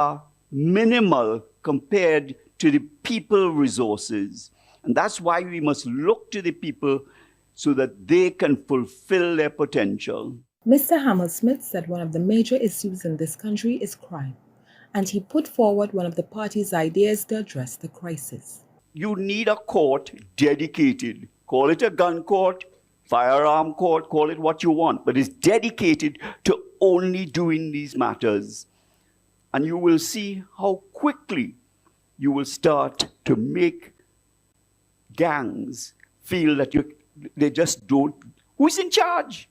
are minimal compared to the people resources. And that's why we must look to the people so that they can fulfill their potential. Mr. Hammersmith said one of the major issues in this country is crime, and he put forward one of the party's ideas to address the crisis. You need a court dedicated. Call it a gun court, firearm court, call it what you want, but it's dedicated to only doing these matters. And you will see how quickly you will start to make gangs feel that they just don't. Who's in charge?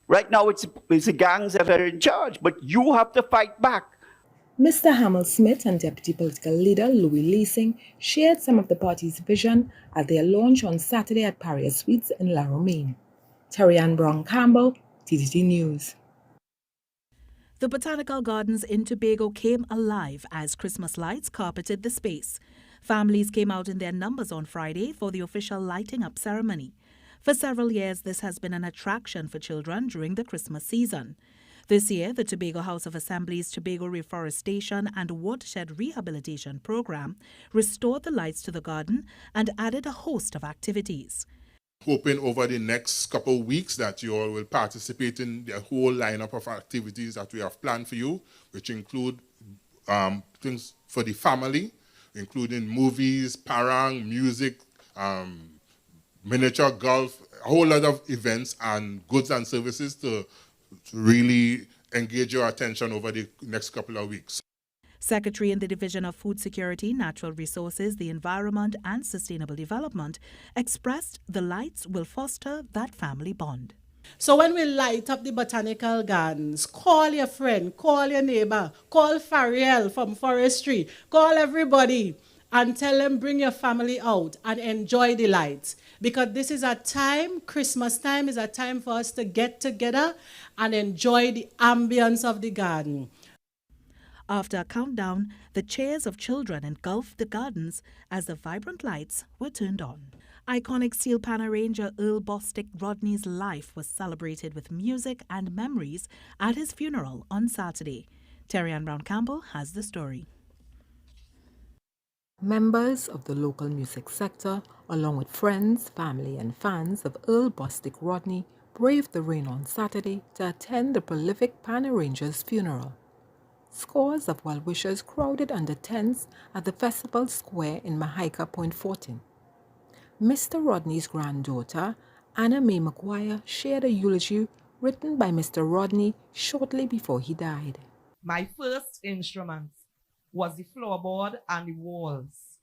Right now, it's the gangs that are in charge, but you have to fight back. Mr. Hammersmith and Deputy Political Leader Louis Leasing shared some of the party's vision at their launch on Saturday at Paria Suites in La Romaine. Terry Ann Brown Campbell, TTT News. The Botanical Gardens in Tobago came alive as Christmas lights carpeted the space. Families came out in their numbers on Friday for the official lighting up ceremony. For several years, this has been an attraction for children during the Christmas season. This year, the Tobago House of Assembly's Tobago Reforestation and Watershed Rehabilitation Program restored the lights to the garden and added a host of activities. Hoping over the next couple of weeks that you all will participate in the whole lineup of activities that we have planned for you, which include things for the family, including movies, parang, music, miniature golf, a whole lot of events and goods and services to really engage your attention over the next couple of weeks. Secretary in the Division of Food Security, Natural Resources, the Environment and Sustainable Development expressed the lights will foster that family bond. So when we light up the botanical gardens, call your friend, call your neighbor, call Fariel from Forestry, call everybody and tell them bring your family out and enjoy the lights. Because this is a time, Christmas time is a time for us to get together and enjoy the ambience of the garden. After a countdown, the cheers of children engulfed the gardens as the vibrant lights were turned on. Iconic steel pan arranger Earl Bostic Rodney's life was celebrated with music and memories at his funeral on Saturday. Terry Ann Brown Campbell has the story. Members of the local music sector, along with friends, family and fans of Earl Bostic Rodney, braved the rain on Saturday to attend the prolific pan arranger's funeral. Scores of well-wishers crowded under tents at the festival square in Mahaika Point 14. Mr. Rodney's granddaughter, Anna Mae McGuire, shared a eulogy written by Mr. Rodney shortly before he died. My first instrument was the floorboard and the walls,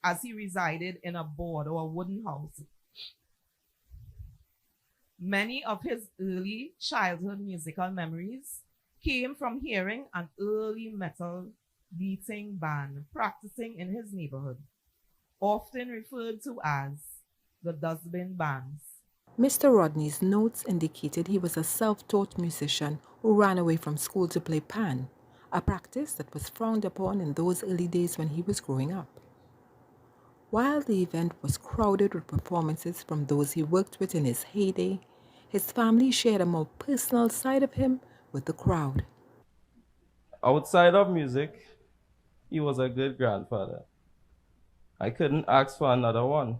as he resided in a board or a wooden house. Many of his early childhood musical memories came from hearing an early metal beating band practicing in his neighborhood, often referred to as the Dustbin Bands. Mr. Rodney's notes indicated he was a self-taught musician who ran away from school to play pan, a practice that was frowned upon in those early days when he was growing up. While the event was crowded with performances from those he worked with in his heyday, his family shared a more personal side of him with the crowd. Outside of music, he was a good grandfather. I couldn't ask for another one.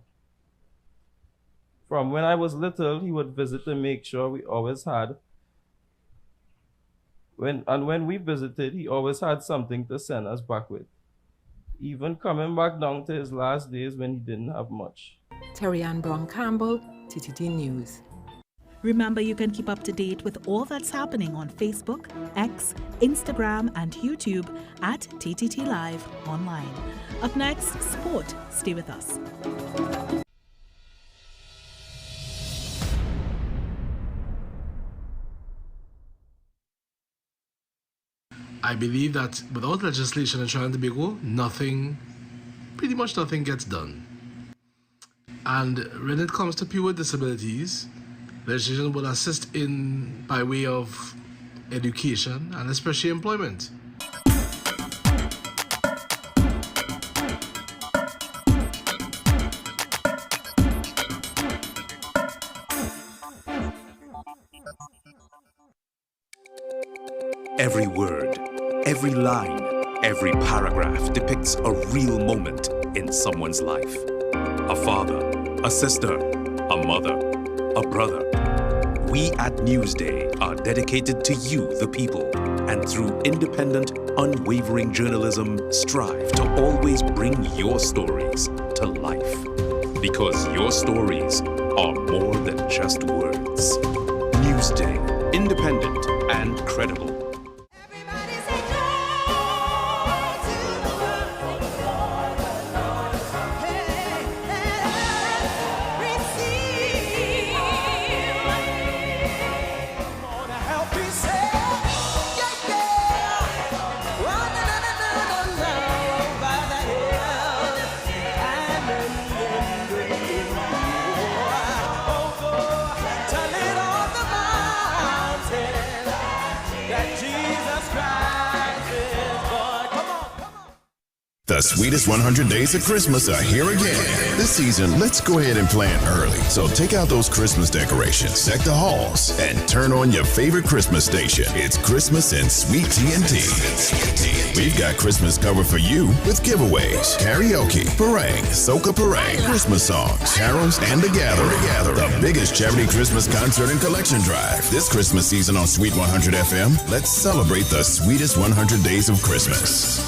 From when I was little, he would visit to make sure we always had. When we visited, he always had something to send us back with. Even coming back down to his last days when he didn't have much. Terry Ann Brown Campbell, TTT News. Remember, you can keep up to date with all that's happening on Facebook, X, Instagram, and YouTube at TTT Live Online. Up next, sport. Stay with us. I believe that without legislation in Trinidad and Tobago, pretty much nothing gets done. And when it comes to people with disabilities, legislation will assist by way of education and especially employment. Every word, every line, Every paragraph depicts a real moment in someone's life. A father, a sister, a mother, a brother. We at Newsday are dedicated to you, the people, and through independent, unwavering journalism, strive to always bring your stories to life. Because your stories are more than just words. Newsday, independent and credible. The sweetest 100 days of Christmas are here again. This season, let's go ahead and plan early. So take out those Christmas decorations, deck the halls, and turn on your favorite Christmas station. It's Christmas in Sweet TNT. We've got Christmas covered for you with giveaways, karaoke, parade, soca parade, Christmas songs, carols, and the gathering. The biggest charity Christmas concert and collection drive. This Christmas season on Sweet 100 FM, let's celebrate the sweetest 100 days of Christmas.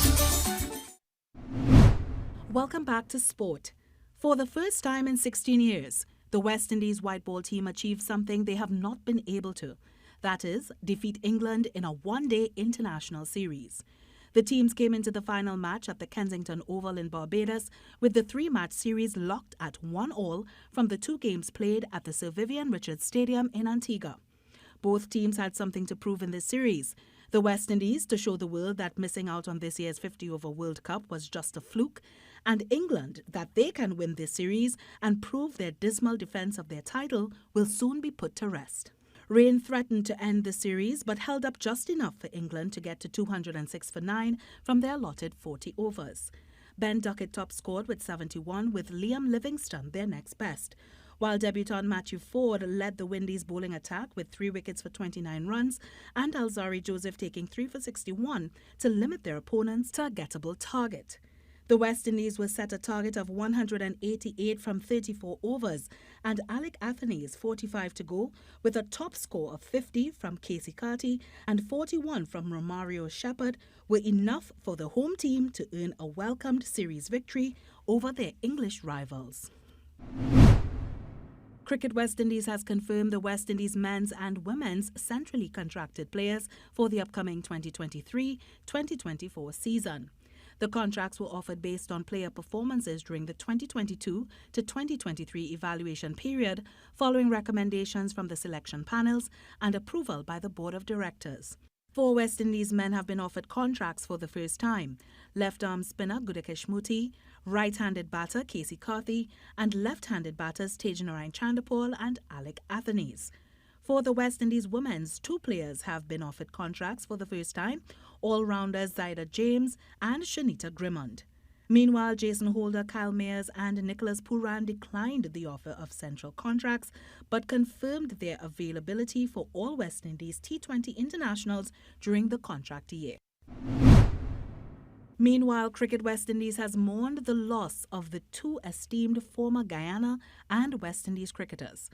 Welcome back to sport. For the first time in 16 years, the West Indies white ball team achieved something they have not been able to. That is, defeat England in a one-day international series. The teams came into the final match at the Kensington Oval in Barbados with the three-match series locked at 1-1 from the two games played at the Sir Vivian Richards Stadium in Antigua. Both teams had something to prove in this series. The West Indies to show the world that missing out on this year's 50-over World Cup was just a fluke, and England that they can win this series and prove their dismal defence of their title will soon be put to rest. Rain threatened to end the series but held up just enough for England to get to 206 for 9 from their allotted 40 overs. Ben Duckett top scored with 71 with Liam Livingstone their next best, while debutant Matthew Ford led the Windies bowling attack with 3 wickets for 29 runs and Alzari Joseph taking 3 for 61 to limit their opponents to a gettable target. The West Indies was set a target of 188 from 34 overs, and Alec Athene's 45 to go with a top score of 50 from Casey Carty and 41 from Romario Shepherd were enough for the home team to earn a welcomed series victory over their English rivals. Cricket West Indies has confirmed the West Indies men's and women's centrally contracted players for the upcoming 2023-2024 season. The contracts were offered based on player performances during the 2022 to 2023 evaluation period, following recommendations from the selection panels and approval by the Board of Directors. 4 West Indies men have been offered contracts for the first time: left-arm spinner Gudakesh Muti, right-handed batter Casey Carthy, and left-handed batters Tejanarayan Chandapal and Alec Athenes. For the West Indies women's, 2 players have been offered contracts for the first time: all-rounders Zaida James and Shanita Grimmond. Meanwhile, Jason Holder, Kyle Mayers and Nicholas Puran declined the offer of central contracts but confirmed their availability for all West Indies T20 internationals during the contract year. Meanwhile, Cricket West Indies has mourned the loss of the 2 esteemed former Guyana and West Indies cricketers.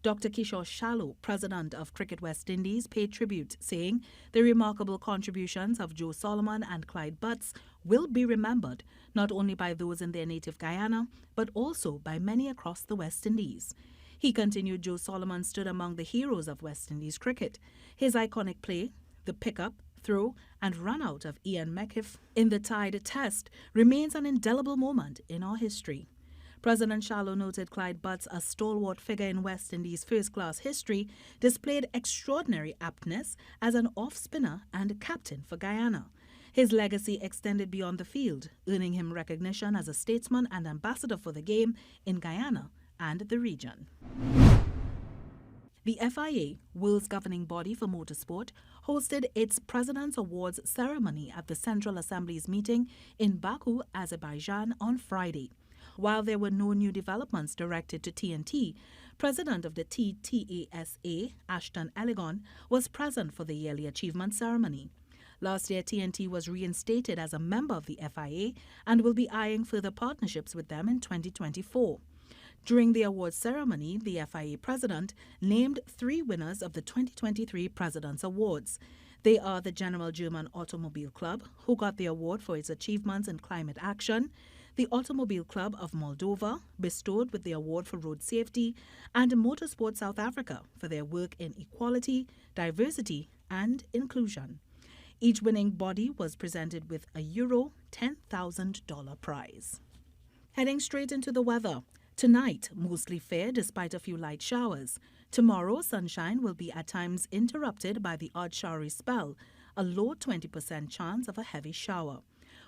Dr. Kishore Shaloo, president of Cricket West Indies, paid tribute, saying the remarkable contributions of Joe Solomon and Clyde Butts will be remembered not only by those in their native Guyana, but also by many across the West Indies. He continued, Joe Solomon stood among the heroes of West Indies cricket. His iconic play, the pickup, throw and run-out of Ian Mekif in the tied test, remains an indelible moment in our history. President Shaloo noted Clyde Butts, a stalwart figure in West Indies first-class history, displayed extraordinary aptness as an off-spinner and captain for Guyana. His legacy extended beyond the field, earning him recognition as a statesman and ambassador for the game in Guyana and the region. The FIA, world's governing body for motorsport, hosted its President's Awards ceremony at the Central Assembly's meeting in Baku, Azerbaijan on Friday. While there were no new developments directed to TNT, President of the TTASA, Ashton Elligon, was present for the yearly achievement ceremony. Last year, TNT was reinstated as a member of the FIA and will be eyeing further partnerships with them in 2024. During the awards ceremony, the FIA president named 3 winners of the 2023 President's Awards. They are the General German Automobile Club, who got the award for its achievements in climate action, the Automobile Club of Moldova, bestowed with the award for road safety, and Motorsport South Africa for their work in equality, diversity, and inclusion. Each winning body was presented with a Euro $10,000 prize. Heading straight into the weather. Tonight, mostly fair despite a few light showers. Tomorrow, sunshine will be at times interrupted by the odd showery spell, a low 20% chance of a heavy shower.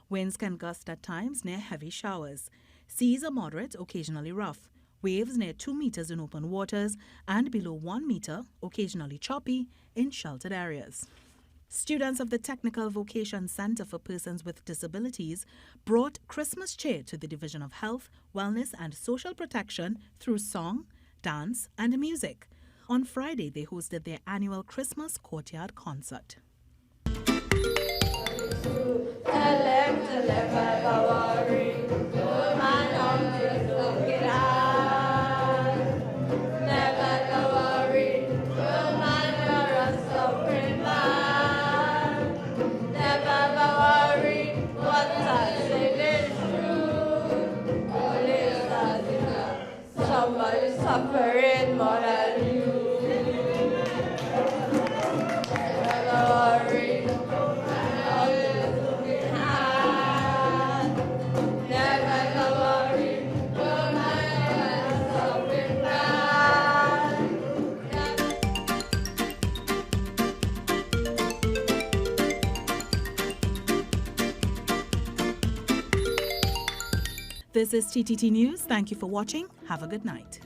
Winds can gust at times near heavy showers. Seas are moderate, occasionally rough. Waves near 2 meters in open waters and below 1 meter, occasionally choppy, in sheltered areas. Students of the Technical Vocation Center for Persons with Disabilities brought Christmas cheer to the Division of Health, Wellness and Social Protection through song, dance and music. On Friday, they hosted their annual Christmas Courtyard concert. Suffering more than you. Never worry, always looking high. Never worry, your mind is open wide. This is TTT News. Thank you for watching. Have a good night.